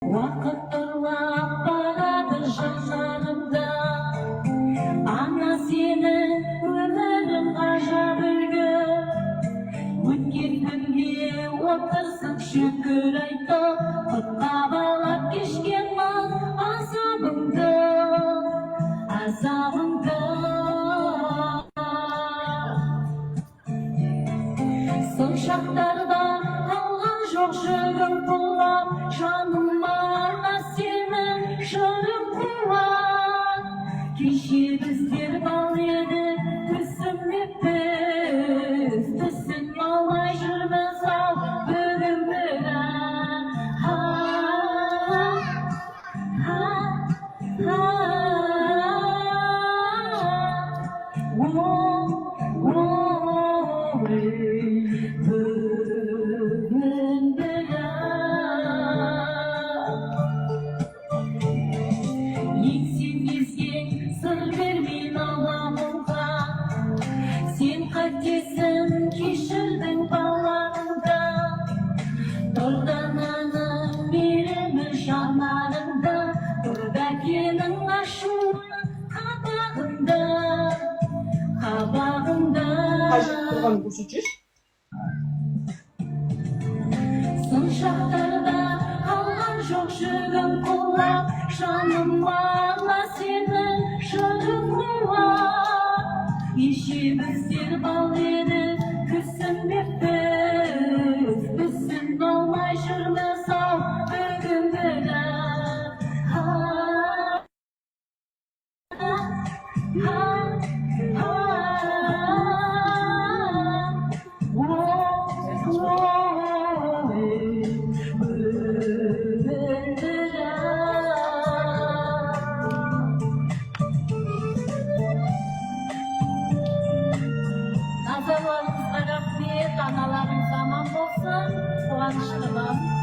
Vakit turlap baradır жанарымда, ана сенің өмірің ғажап үлгі. Өткен күнге отырсың шүкір айтып, құтқа балап кешкен мал азабыңды. Сын шақтарда қалған жоқ жүрім құлап, жаныма сенің жырың қуат. Кеше біздер бал еді, түсінбеппіз, түсіне алмай жүрміз ау бүгін Ексен кезген сыр бермей наламыңға, сен қатесін кешірдің балаңда. Тұрдананың мейірімі жанарыңда, тұрдакенің ашуы қабағыңда. Қажет тұрған көрсетшеш. Сын шақтарда қалған жоқ жүргім құлап, жаныма сенің жырың қуат. Кеше біздер бал еді, түсінбеппіз, түсіне алмай жүрміз ау бүгін Назарларыңызға рахмет, аналарыңыз аман болсын, қуаныштымын.